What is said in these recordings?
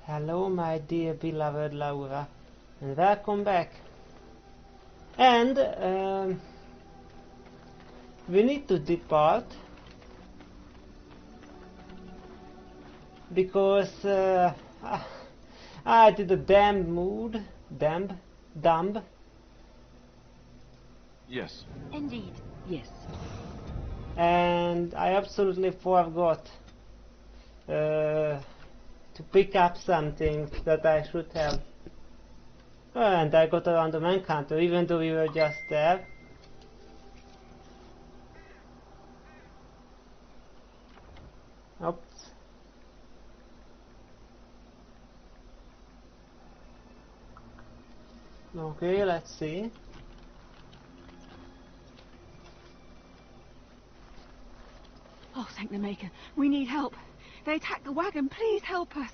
Hello, my dear beloved Laura, and welcome back. And we need to depart because I did a dumb. Yes. Indeed, yes. And I absolutely forgot to pick up something that I should have. And I got a random encounter, even though we were just there. Oops. Okay, let's see. Oh, thank the Maker. We need help. They attacked the wagon. Please help us.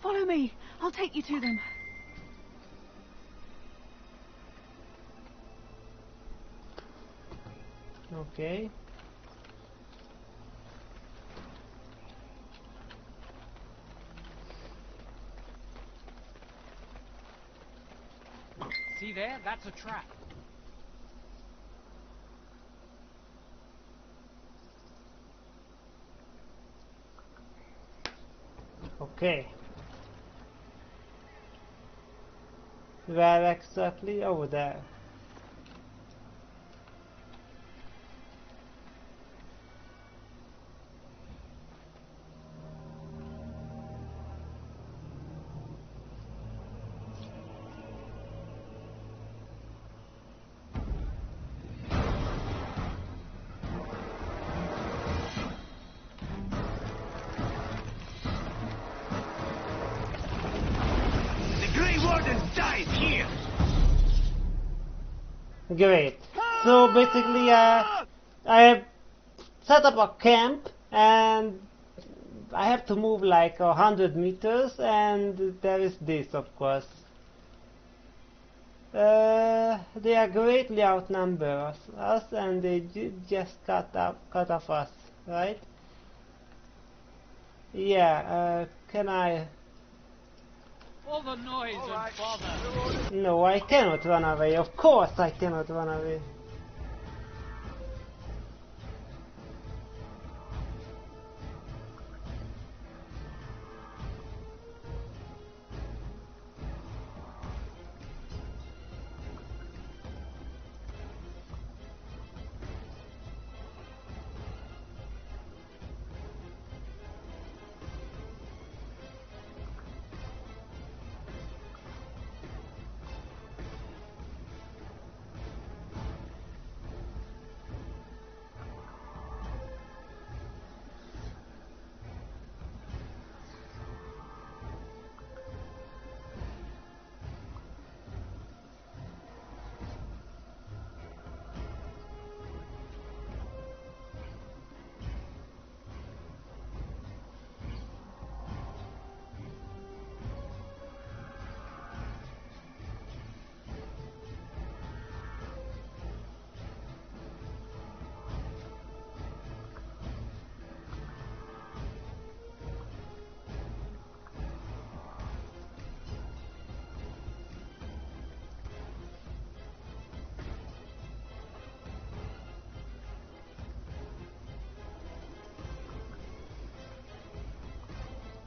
Follow me. I'll take you to them. Okay. See there? That's a trap. Okay. Where exactly? Over there. Great. So basically, I have set up a camp, and I have to move like 100 meters, and there is this, of course. They are greatly outnumber us, and they just cut off us, right? Yeah. Can I? All the noise and bother. No, I cannot run away. Of course, I cannot run away.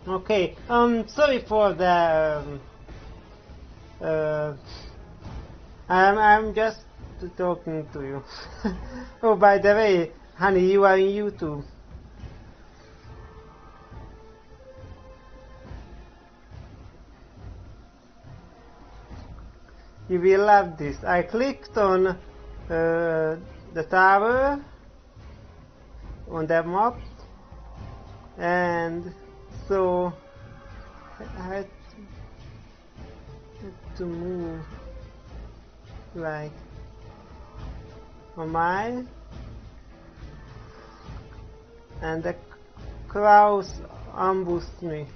Okay, sorry for the, I'm just talking to you. Oh, by the way, honey, you are in YouTube. You will love this. I clicked on the tower on the map, and so I had to move like a mile, and the crows ambushed me.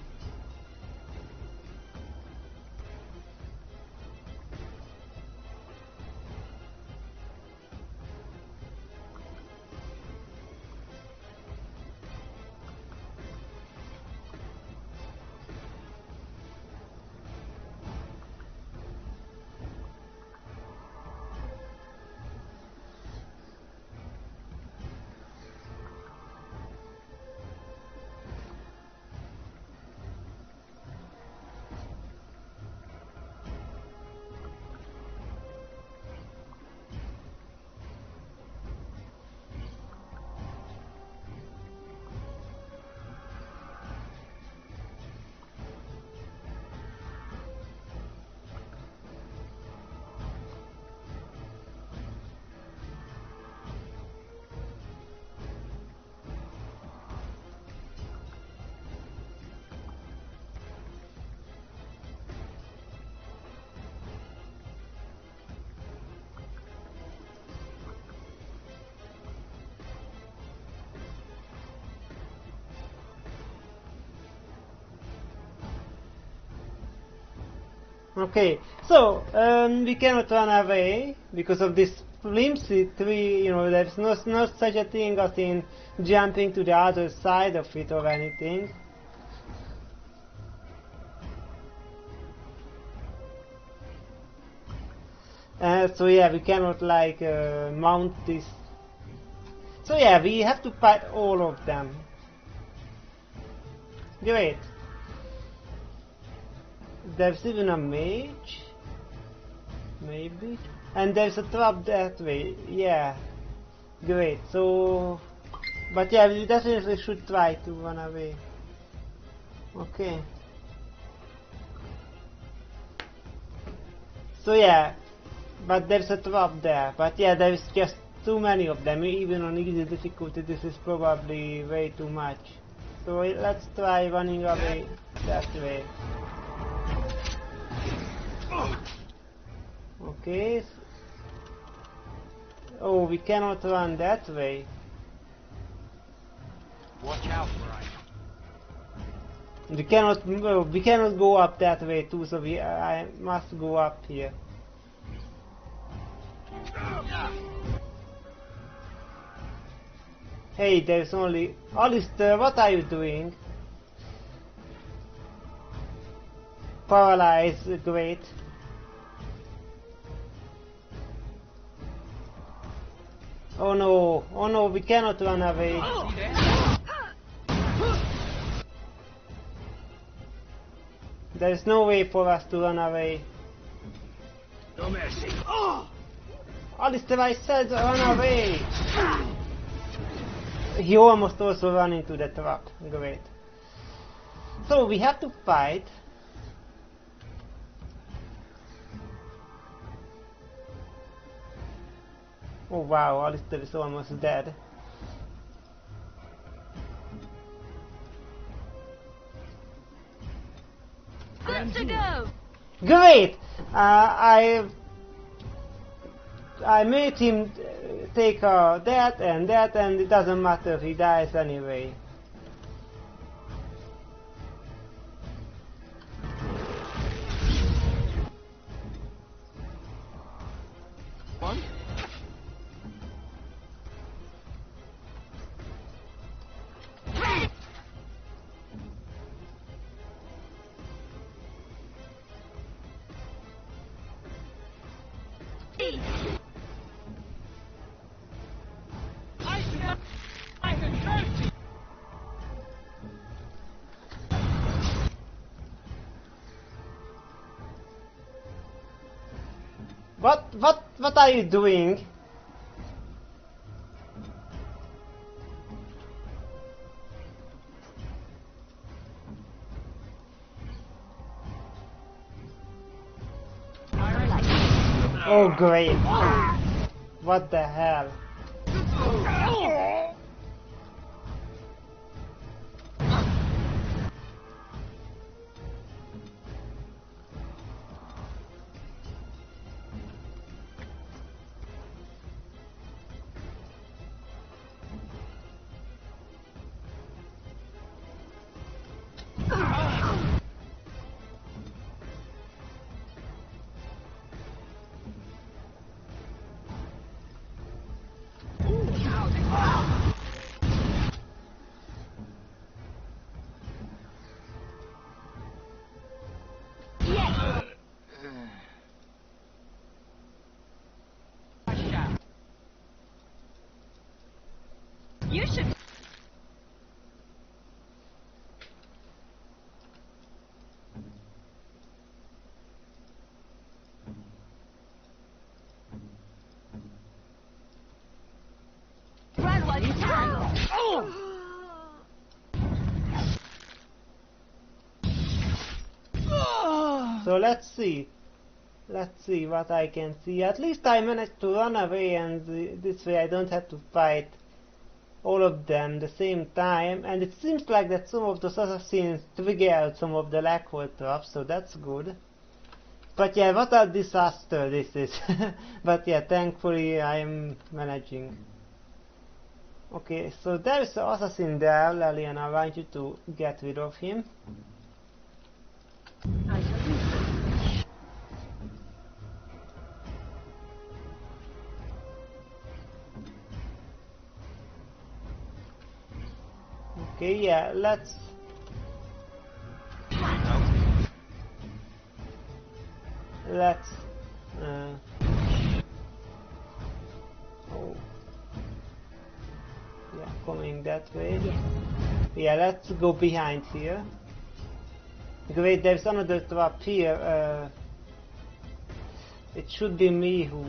Okay, so we cannot run away because of this flimsy tree. You know, there's no such a thing as in jumping to the other side of it or anything. So yeah, we cannot like mount this. So yeah, we have to fight all of them. Great. There's even a mage, maybe, and there's a trap that way. Yeah, great. So, but yeah, we definitely should try to run away. Okay. So yeah, but there's a trap there. But yeah, there's just too many of them. Even on easy difficulty, this is probably way too much. So let's try running away that way. Okay. Oh, we cannot run that way. Watch out, Brian. We cannot go up that way too. So I must go up here. Hey, there's only Alistair. What are you doing? Paralyzed, great. Oh no, we cannot run away. There's no way for us to run away. No mercy. Alistair, I said run away! He almost also ran into the trap. Great. So we have to fight. Oh wow, Alistair is almost dead. Good to go! Great! I made him take that, and it doesn't matter if he dies anyway. One. I can shoot you. What are you doing? Oh great. What the hell? You should... Run while you can! So let's see what I can see. At least I managed to run away, and this way I don't have to fight all of them the same time. And it seems like that some of those assassins trigger out some of the Lackwell traps, so that's good. But yeah, what a disaster this is. But yeah, thankfully I am managing. Okay, so there is an assassin there, Lelian. I want you to get rid of him. Okay, yeah, let's... Let's... oh. Yeah, coming that way. Yeah, let's go behind here. Great, there's another trap here. It should be me who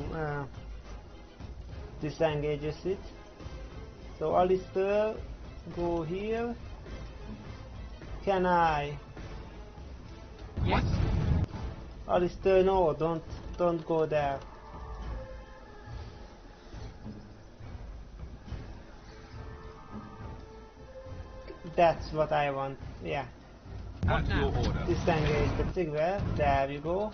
disengages it. So Alistair, go here. Can I? Yes. Alistair, no, don't go there. That's what I want. Yeah. What's your order? Disengage the cigarette. There you go.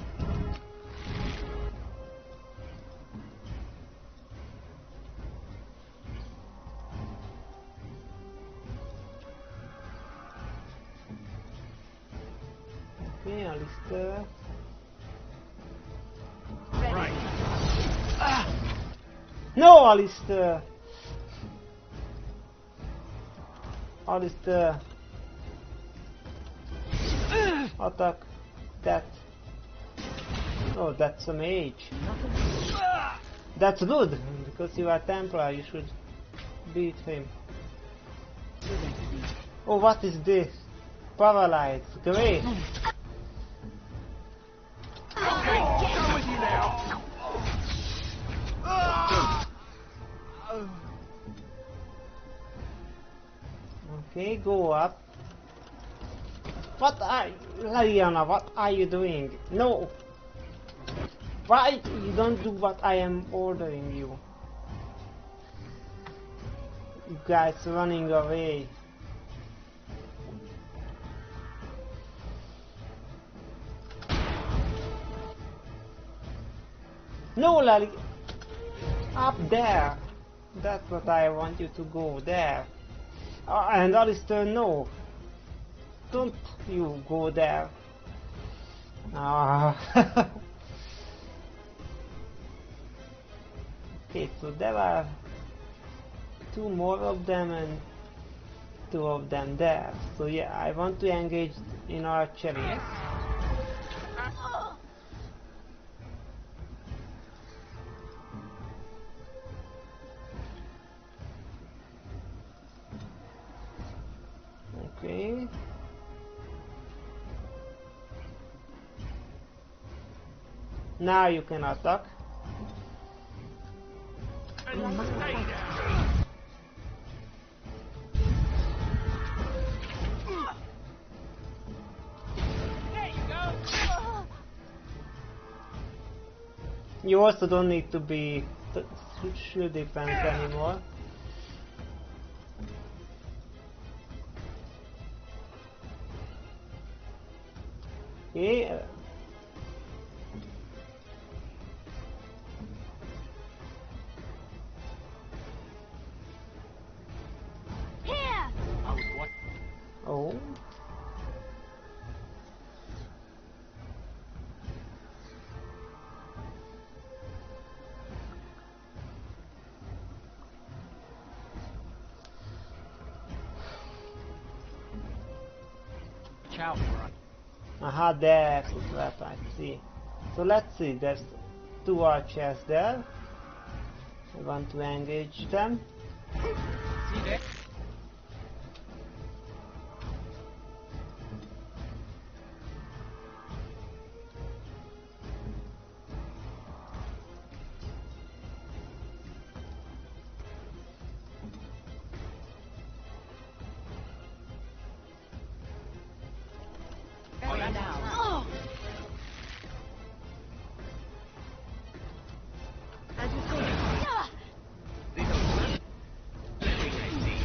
Okay, Alistair. Right. No, Alistair! Alistair. Attack that. Oh, that's a mage. That's good, because you are Templar, you should beat him. Oh, what is this? Paralyzed. Great. Go with you now. Okay, go up. What are Leliana, what are you doing? No! Why you don't do what I am ordering you? You guys running away. No, Lali! Up there! That's what I want you to go, there. And Alistair, no! Don't you go there. Ah. Okay, so there are 2 more of them and 2 of them there. So yeah, I want to engage in archery. Okay. Now you can attack. You also don't need to be shield defense anymore. Okay. Here! I was what? Oh. Watch out for us. Aha, there's the trap, I see. So let's see, there's 2 archers there. I want to engage them. See there? Oh! As you say. Let me see.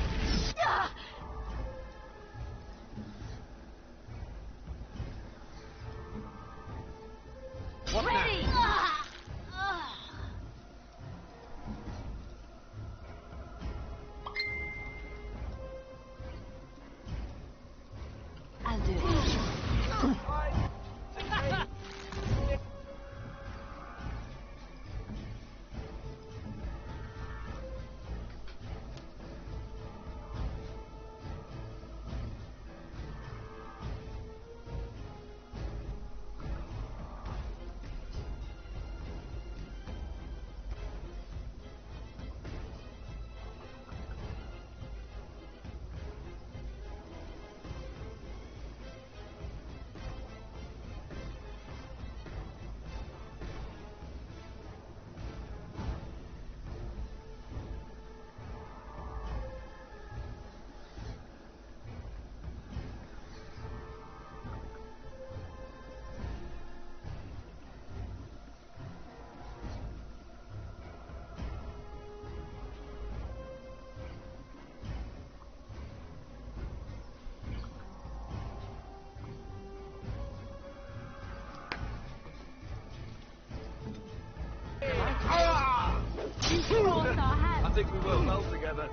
We work well together.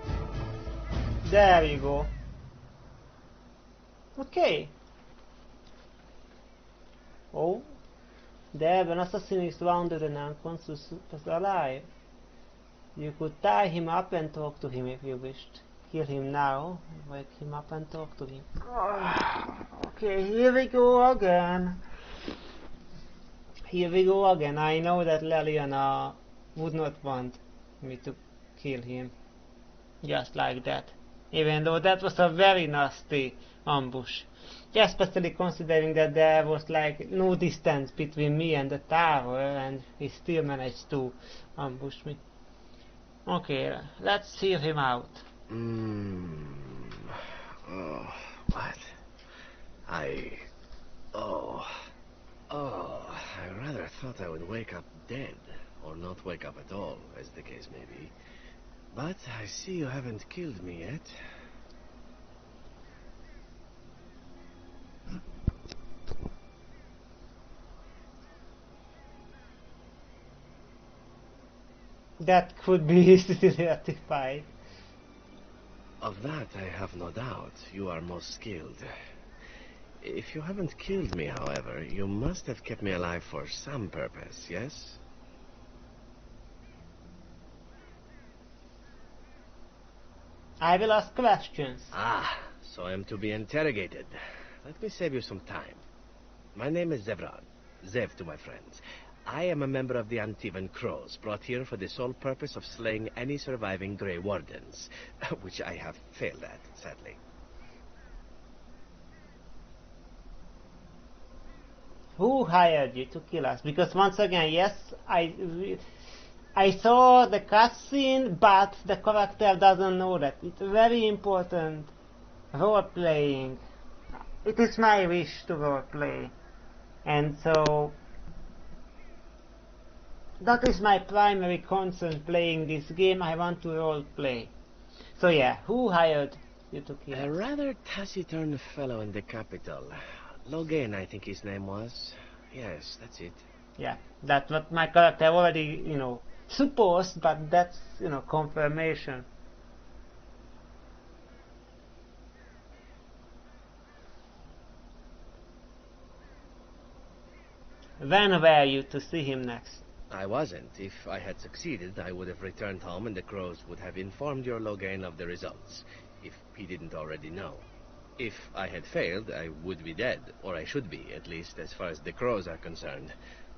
There you go. Okay. Oh, there, an assassin is wounded and unconscious but alive. You could tie him up and talk to him if you wished. Kill him now, wake him up and talk to him. Okay, here we go again. Here we go again. I know that Leliana would not want me to kill him just like that. Even though that was a very nasty ambush. Especially considering that there was like no distance between me and the tower and he still managed to ambush me. Okay, let's hear him out. Oh, what? I rather thought I would wake up dead, or not wake up at all, as the case may be. But I see you haven't killed me yet. That could be easily rectified. Of that I have no doubt. You are most skilled. If you haven't killed me, however, you must have kept me alive for some purpose, yes? I will ask questions. Ah, so I am to be interrogated. Let me save you some time. My name is Zevrad. Zev to my friends. I am a member of the Antivan Crows, brought here for the sole purpose of slaying any surviving Grey Wardens, which I have failed at, sadly. Who hired you to kill us? Because once again, yes, I saw the cutscene, but the character doesn't know that. It's very important role-playing. It is my wish to role-play. And so that is my primary concern playing this game. I want to role-play. So yeah, who hired you to kill us? A rather taciturn fellow in the capital. Logain, I think his name was. Yes, that's it. Yeah, that's what my character already, supposed, but that's, confirmation. When were you to see him next? I wasn't. If I had succeeded, I would have returned home and the Crows would have informed your Logain of the results, if he didn't already know. If I had failed, I would be dead, or I should be, at least as far as the Crows are concerned.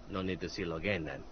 No need to see Logain then.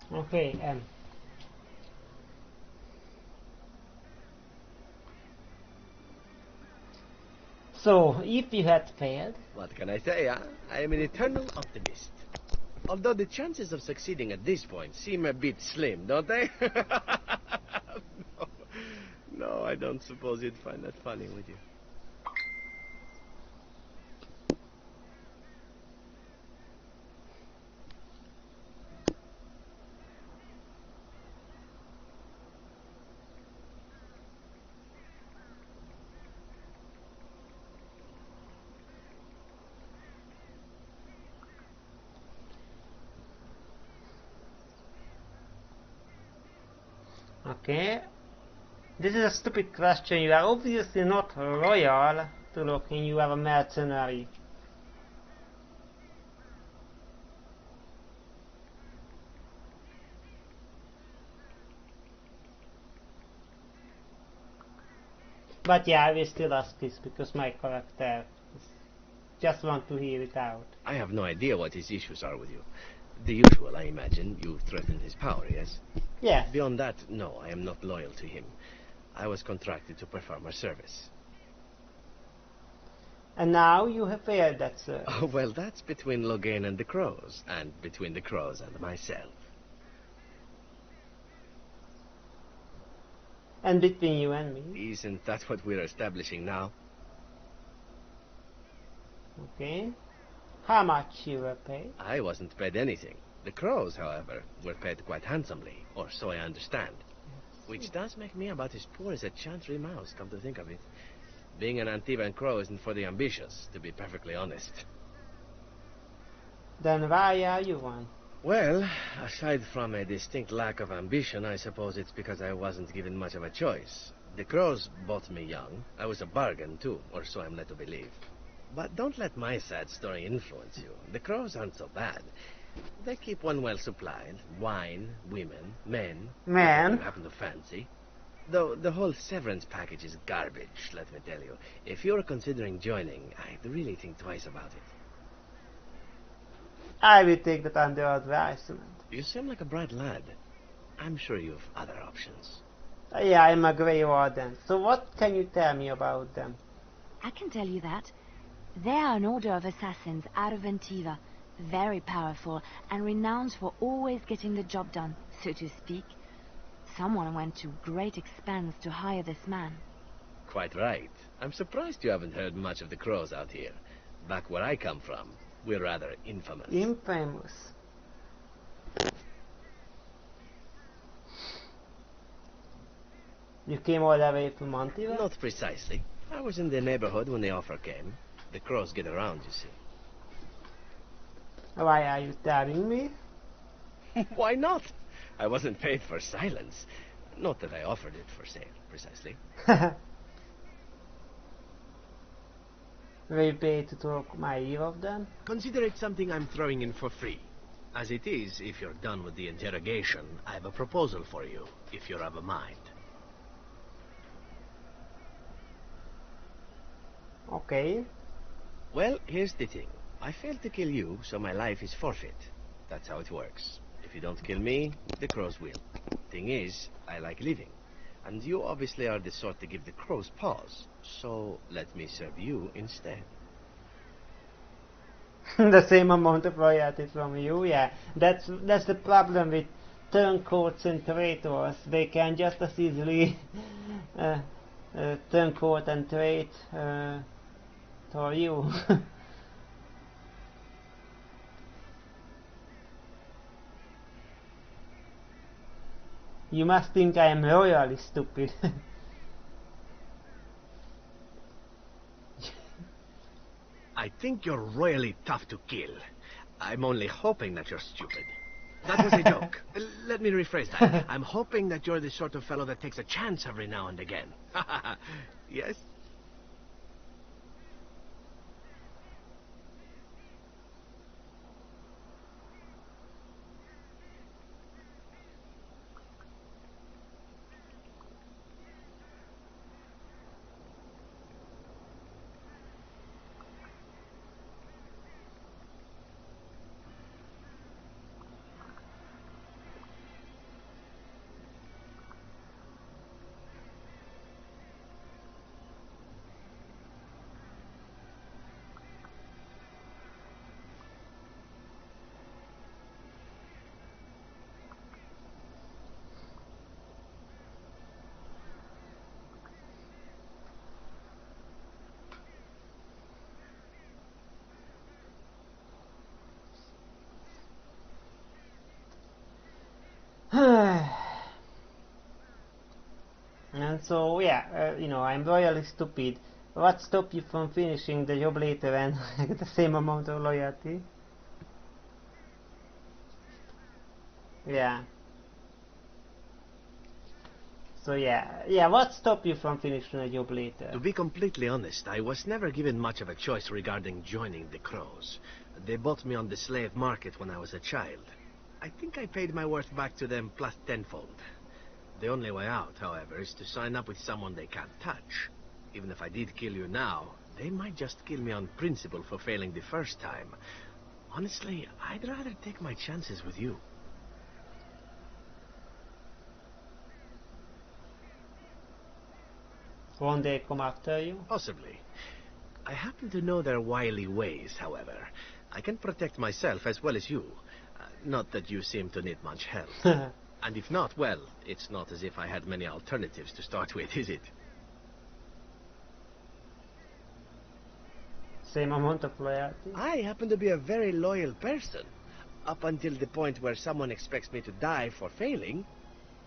Okay, so, if you had failed... What can I say, huh? I am an eternal optimist. Although the chances of succeeding at this point seem a bit slim, don't they? I don't suppose you'd find that funny, would you? Okay. This is a stupid question. You are obviously not royal to look and you are a mercenary. But yeah, I will still ask this because my character just want to hear it out. I have no idea what his issues are with you. The usual, I imagine. You threatened his power, yes? Yes. Beyond that, no, I am not loyal to him. I was contracted to perform a service. And now you have failed that, sir. Oh, well, that's between Loghain and the Crows, and between the Crows and myself. And between you and me. Isn't that what we're establishing now? Okay. How much you were paid? I wasn't paid anything. The Crows, however, were paid quite handsomely, or so I understand. Which does make me about as poor as a Chantry mouse, come to think of it. Being an Antivan Crow isn't for the ambitious, to be perfectly honest. Then why are you one? Well, aside from a distinct lack of ambition, I suppose it's because I wasn't given much of a choice. The Crows bought me young. I was a bargain, too, or so I'm led to believe. But don't let my sad story influence you. The Crows aren't so bad. They keep one well supplied. Wine, women, men. Men? You happen to fancy. Though the whole severance package is garbage, let me tell you. If you're considering joining, I'd really think twice about it. I will take that under advisement. You seem like a bright lad. I'm sure you've other options. Yeah, I'm a Grey Warden. So what can you tell me about them? I can tell you that. They are an order of assassins out of Antiva. Very powerful and renowned for always getting the job done, so to speak. Someone went to great expense to hire this man. Quite right. I'm surprised you haven't heard much of the Crows out here. Back where I come from, we're rather infamous. Infamous. You came all the way from Antiva? Not precisely. I was in the neighborhood when the offer came. The Crows get around, you see. Why are you telling me? Why not? I wasn't paid for silence. Not that I offered it for sale, precisely. Will you pay to talk my ear of them? Consider it something I'm throwing in for free. As it is, if you're done with the interrogation, I have a proposal for you, if you're of a mind. Okay. Well, here's the thing. I failed to kill you, so my life is forfeit. That's how it works. If you don't kill me, the Crows will. Thing is, I like living. And you obviously are the sort to give the Crows pause. So, let me serve you instead. The same amount of royalty from you, yeah. That's the problem with turncoats and traitors. They can just as easily turncoat and trade for you. You must think I am royally stupid. I think you're royally tough to kill. I'm only hoping that you're stupid. That was a joke. Let me rephrase that. I'm hoping that you're the sort of fellow that takes a chance every now and again. Yes? And so, yeah, you know, I'm royally stupid. What stopped you from finishing the job later and get the same amount of loyalty? Yeah. So yeah, what stopped you from finishing the job later? To be completely honest, I was never given much of a choice regarding joining the Crows. They bought me on the slave market when I was a child. I think I paid my worth back to them plus tenfold. The only way out, however, is to sign up with someone they can't touch. Even if I did kill you now, they might just kill me on principle for failing the first time. Honestly, I'd rather take my chances with you. Won't they come after you? Possibly. I happen to know their wily ways, however. I can protect myself as well as you. Not that you seem to need much help. And if not, well, it's not as if I had many alternatives to start with, is it? Same amount of loyalty? I happen to be a very loyal person. Up until the point where someone expects me to die for failing.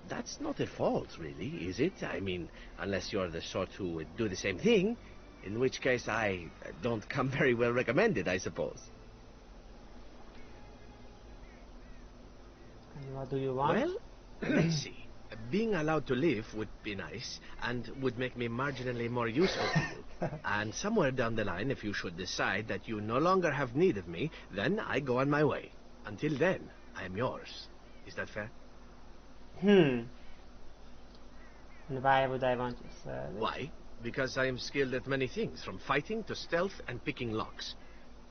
That's not a fault, really, is it? I mean, unless you're the sort who would do the same thing, in which case I don't come very well recommended, I suppose. And what do you want? Well, let's see. Being allowed to live would be nice, and would make me marginally more useful to you. And somewhere down the line, if you should decide that you no longer have need of me, then I go on my way. Until then, I am yours. Is that fair? And why would I want your service? Why? Because I am skilled at many things, from fighting to stealth and picking locks.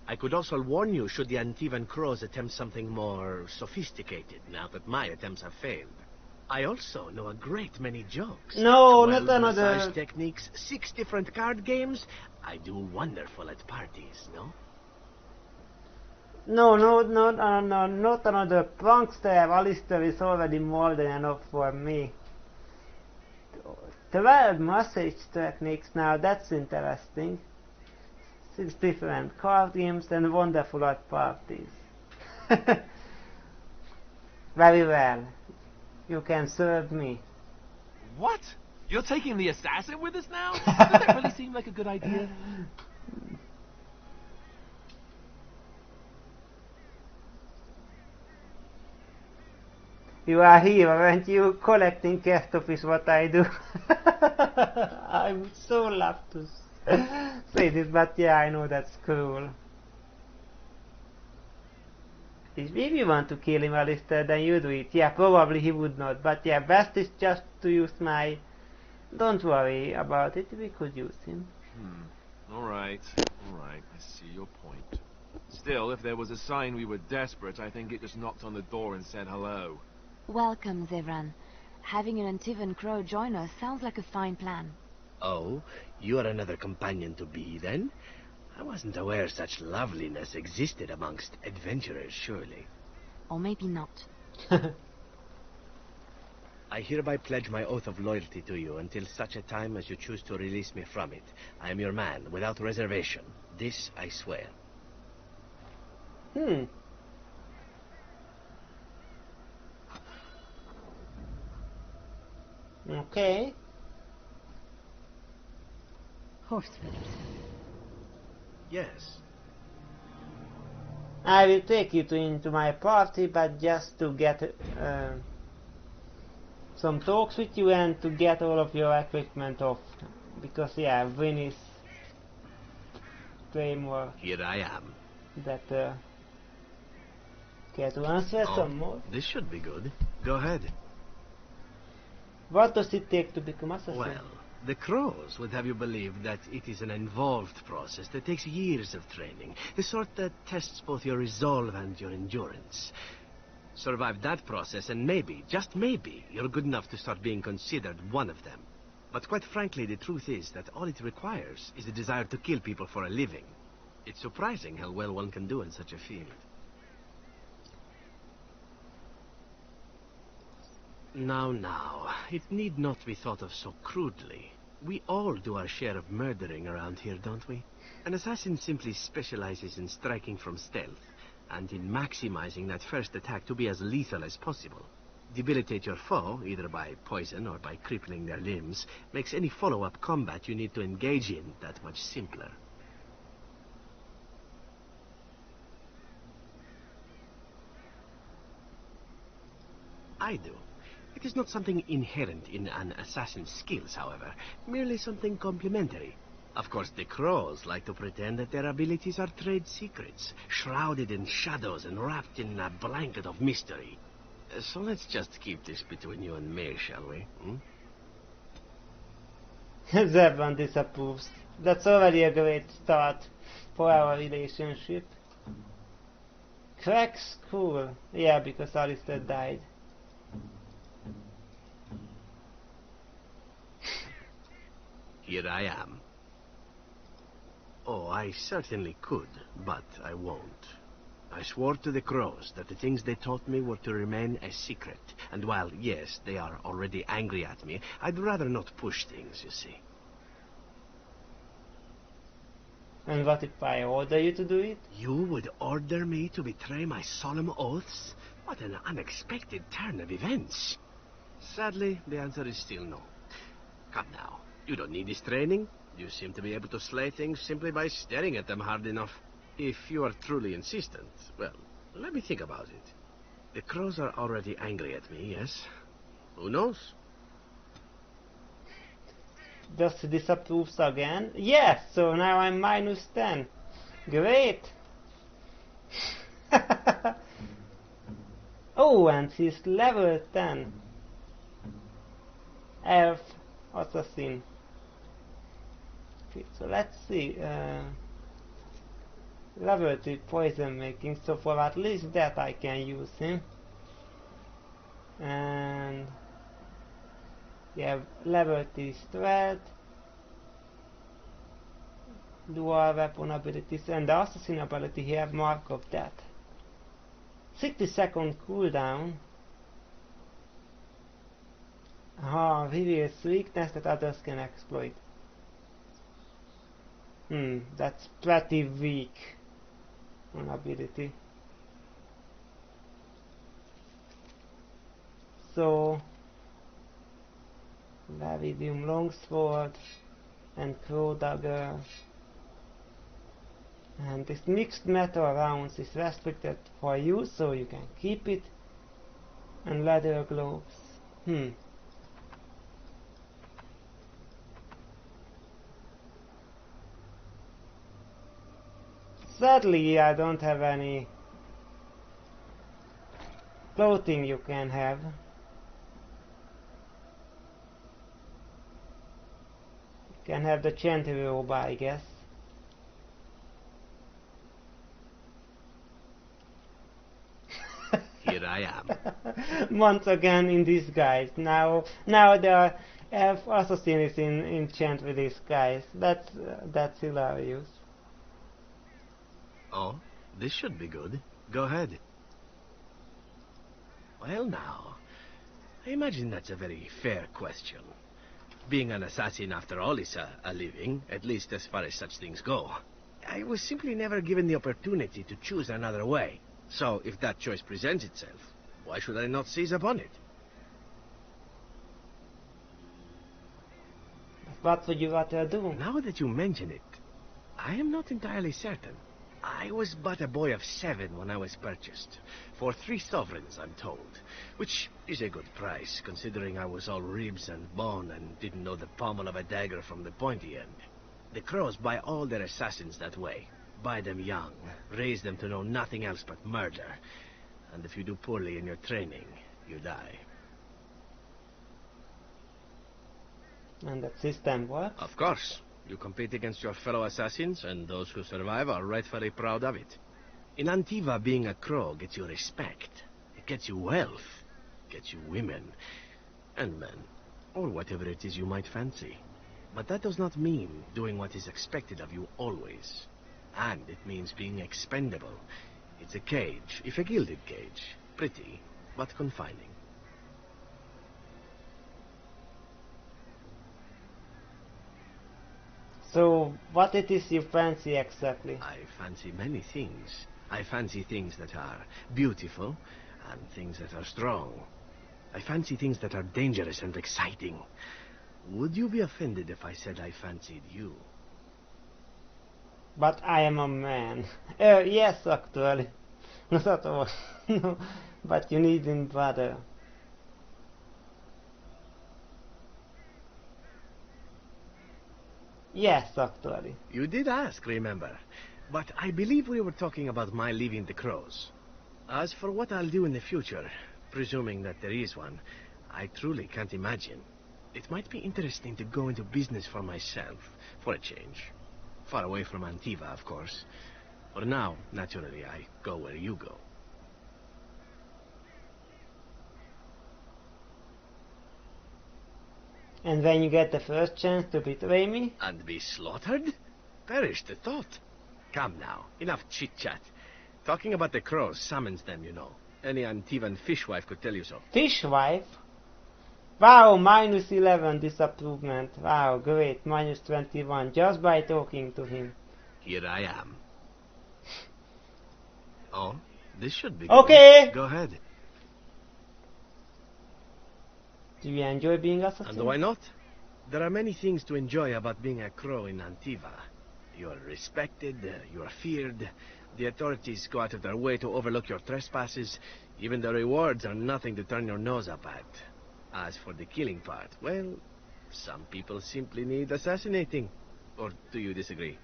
I could also warn you should the Antivan Crows attempt something more sophisticated, now that my attempts have failed. I also know a great many jokes. No, 12 not another... massage techniques, 6 different card games. I do wonderful at parties, no? No, not another prankster. Alistair is already more than enough for me. 12 massage techniques now, that's interesting. 6 different card games and wonderful at parties. Very well. You can serve me. What? You're taking the assassin with us now? Does that really seem like a good idea? You are here, aren't you? Collecting cast off is what I do. I'm so love to say this, but yeah, I know that's cruel. If you want to kill him, Alistair, then you do it. Yeah, probably he would not, but yeah, best is just to use my... Don't worry about it, we could use him. Alright, I see your point. Still, if there was a sign we were desperate, I think it just knocked on the door and said hello. Welcome, Zevran. Having an Antivan Crow join us sounds like a fine plan. Oh, you are another companion to be, then? I wasn't aware such loveliness existed amongst adventurers, surely. Or maybe not. I hereby pledge my oath of loyalty to you until such a time as you choose to release me from it. I am your man, without reservation. This I swear. Okay. Horseful. Yes. I will take you into my party, but just to get some talks with you and to get all of your equipment off. Because yeah, Vin is way more Here I am. better. Care to answer some more? This should be good. Go ahead. What does it take to become assassin? Well, the Crows would have you believe that it is an involved process that takes years of training. The sort that tests both your resolve and your endurance. Survive that process and maybe, just maybe, you're good enough to start being considered one of them. But quite frankly, the truth is that all it requires is a desire to kill people for a living. It's surprising how well one can do in such a field. Now, it need not be thought of so crudely. We all do our share of murdering around here, don't we? An assassin simply specializes in striking from stealth, and in maximizing that first attack to be as lethal as possible. Debilitate your foe, either by poison or by crippling their limbs, makes any follow-up combat you need to engage in that much simpler. I do. It is not something inherent in an assassin's skills, however, merely something complementary. Of course, the Crows like to pretend that their abilities are trade secrets, shrouded in shadows and wrapped in a blanket of mystery. So let's just keep this between you and me, shall we? Zevran disapproves. That's already a great start for our relationship. Crack's cool. Yeah, because Alistair died. Here I am. Oh, I certainly could, but I won't. I swore to the Crows that the things they taught me were to remain a secret. And while, yes, they are already angry at me, I'd rather not push things, you see. And what if I order you to do it? You would order me to betray my solemn oaths? What an unexpected turn of events. Sadly, the answer is still no. Come now, you don't need this training. You seem to be able to slay things simply by staring at them hard enough. If you are truly insistent, well, let me think about it. The Crows are already angry at me, yes? Who knows? Just disapproves again? Yes, so now I'm minus 10. Great! Oh, and she's level 10. Elf assassin. Okay, so let's see. Level 3 poison making, so for at least that I can use him. And we have level 3 strength, dual weapon abilities, and the assassin ability here, mark of death. 60-second cooldown. Reveals weakness that others can exploit. That's pretty weak on ability. So Viridium Longsword and Crow Dagger. And this mixed metal rounds is restricted for you, so you can keep it. And leather gloves. Sadly, I don't have any clothing you can have. You can have the Chanty robe, I guess. Here I am. Once again in disguise. Now the elf assassin is in enchantment disguise. That's hilarious. Oh, this should be good. Go ahead. Well now, I imagine that's a very fair question. Being an assassin, after all, is a living, at least as far as such things go. I was simply never given the opportunity to choose another way. So, if that choice presents itself, why should I not seize upon it? What would you rather do? Now that you mention it, I am not entirely certain. I was but a boy of 7 when I was purchased. For 3 sovereigns, I'm told. Which is a good price, considering I was all ribs and bone and didn't know the pommel of a dagger from the pointy end. The Crows buy all their assassins that way. Buy them young, raise them to know nothing else but murder. And if you do poorly in your training, you die. And that system works? Of course. You compete against your fellow assassins, and those who survive are rightfully proud of it. In Antiva, being a Crow gets you respect. It gets you wealth. Gets you women. And men. Or whatever it is you might fancy. But that does not mean doing what is expected of you always. And it means being expendable. It's a cage, if a gilded cage. Pretty, but confining. So, what it is you fancy exactly? I fancy many things. I fancy things that are beautiful, and things that are strong. I fancy things that are dangerous and exciting. Would you be offended if I said I fancied you? But I am a man. Yes, actually. Not at all. No, but you needn't bother. Yes, actually. You did ask, remember. But I believe we were talking about my leaving the Crows. As for what I'll do in the future, presuming that there is one, I truly can't imagine. It might be interesting to go into business for myself, for a change. Far away from Antiva, of course. For now, naturally, I go where you go. And when you get the first chance to betray me? And be slaughtered? Perish the thought. Come now, enough chit-chat. Talking about the Crows summons them, you know. Any Antivan fishwife could tell you so. Fishwife? Wow, minus 11 disapproval. Wow, great, minus 21, just by talking to him. Here I am. Oh, this should be good. Okay! Go ahead. Do you enjoy being assassin? And why not? There are many things to enjoy about being a Crow in Antiva. You are respected, you are feared. The authorities go out of their way to overlook your trespasses. Even the rewards are nothing to turn your nose up at. As for the killing part, well, some people simply need assassinating. Or do you disagree?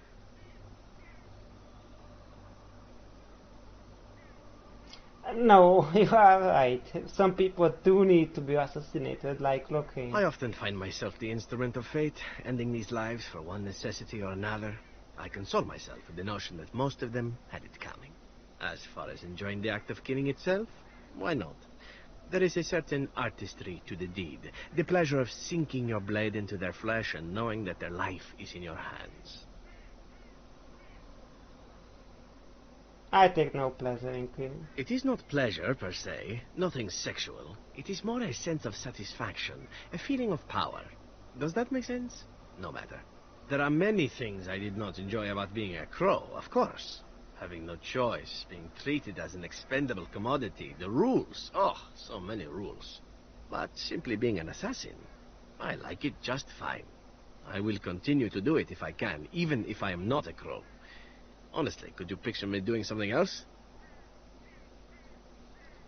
No, you are right. Some people do need to be assassinated, like Locke. I often find myself the instrument of fate, ending these lives for one necessity or another. I console myself with the notion that most of them had it coming. As far as enjoying the act of killing itself, why not? There is a certain artistry to the deed, the pleasure of sinking your blade into their flesh and knowing that their life is in your hands. I take no pleasure in killing. It is not pleasure, per se, nothing sexual. It is more a sense of satisfaction, a feeling of power. Does that make sense? No matter. There are many things I did not enjoy about being a Crow, of course. Having no choice, being treated as an expendable commodity, the rules. Oh, so many rules. But simply being an assassin, I like it just fine. I will continue to do it if I can, even if I am not a Crow. Honestly, could you picture me doing something else?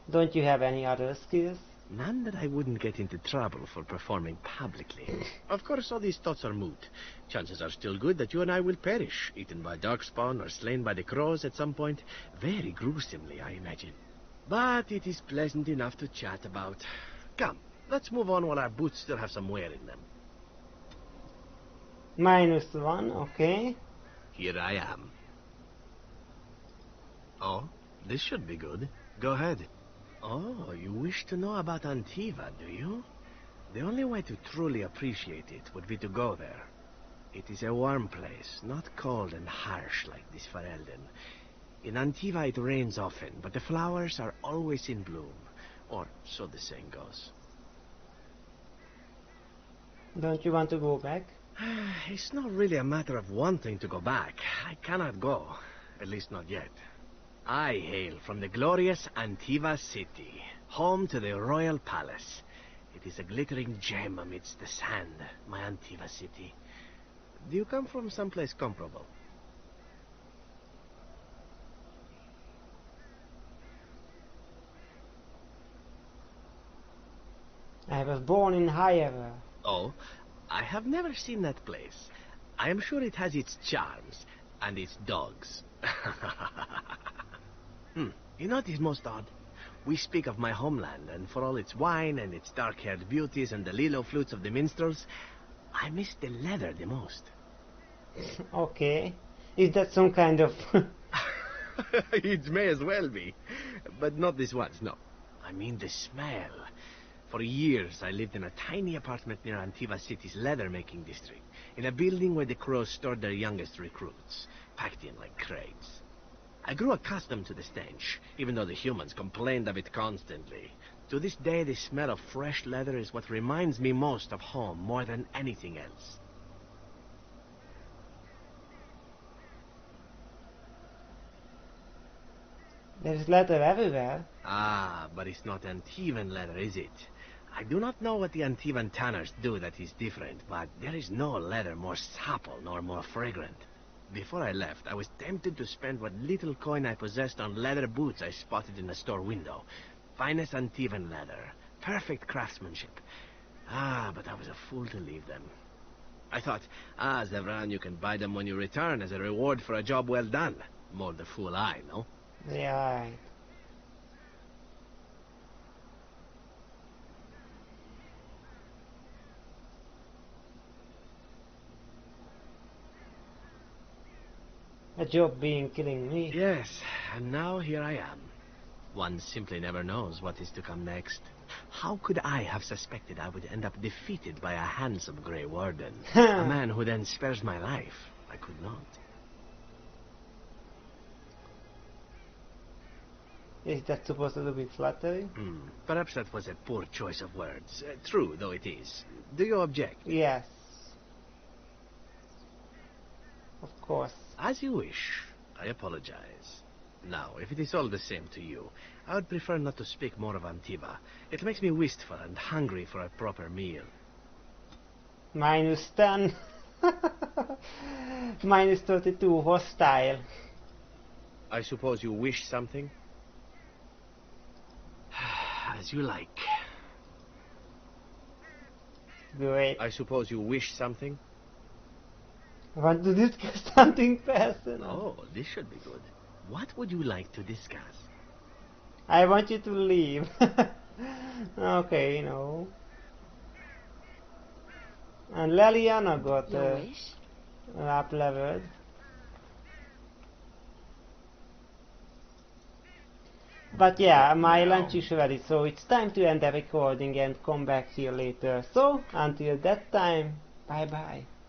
Don't you have any other skills? None that I wouldn't get into trouble for performing publicly. Of course, all these thoughts are moot. Chances are still good that you and I will perish, eaten by Darkspawn or slain by the Crows at some point. Very gruesomely, I imagine. But it is pleasant enough to chat about. Come, let's move on while our boots still have some wear in them. -1, okay. Here I am. Oh, this should be good. Go ahead. Oh, you wish to know about Antiva, do you? The only way to truly appreciate it would be to go there. It is a warm place, not cold and harsh like this Ferelden. In Antiva it rains often, but the flowers are always in bloom. Or so the saying goes. Don't you want to go back? It's not really a matter of wanting to go back. I cannot go. At least not yet. I hail from the glorious Antiva city, home to the royal palace. It is a glittering gem amidst the sand, my Antiva city. Do you come from someplace comparable? I was born in Hyrule. Oh, I have never seen that place. I am sure it has its charms, and its dogs. You know what is most odd? We speak of my homeland, and for all its wine and its dark-haired beauties and the lilo flutes of the minstrels, I miss the leather the most. Okay. Is that some kind of... It may as well be. But not this once, no. I mean the smell. For years, I lived in a tiny apartment near Antiva City's leather-making district, in a building where the Crows stored their youngest recruits, packed in like crates. I grew accustomed to the stench, even though the humans complained of it constantly. To this day, the smell of fresh leather is what reminds me most of home, more than anything else. There's leather everywhere. Ah, but it's not Antivan leather, is it? I do not know what the Antivan tanners do that is different, but there is no leather more supple nor more fragrant. Before I left, I was tempted to spend what little coin I possessed on leather boots I spotted in a store window. Finest Antivan leather. Perfect craftsmanship. Ah, but I was a fool to leave them. I thought, Zevran, you can buy them when you return as a reward for a job well done. More the fool I, no? Yeah, right. A job being killing me. Yes, and now here I am. One simply never knows what is to come next. How could I have suspected I would end up defeated by a handsome Grey Warden? A man who then spares my life. I could not. Is that supposed to be flattering? Perhaps that was a poor choice of words. True, though it is. Do you object? Yes. Of course. As you wish. I apologize. Now, if it is all the same to you, I would prefer not to speak more of Antiva. It makes me wistful and hungry for a proper meal. Minus 10. Minus 32, hostile. I suppose you wish something? As you like. Great. I suppose you wish something? I want to discuss something personal. Oh, this should be good. What would you like to discuss? I want you to leave. Okay, no. And Leliana got Your wish? up leveled. But yeah, my lunch is ready, so it's time to end the recording and come back here later. So, until that time, bye bye.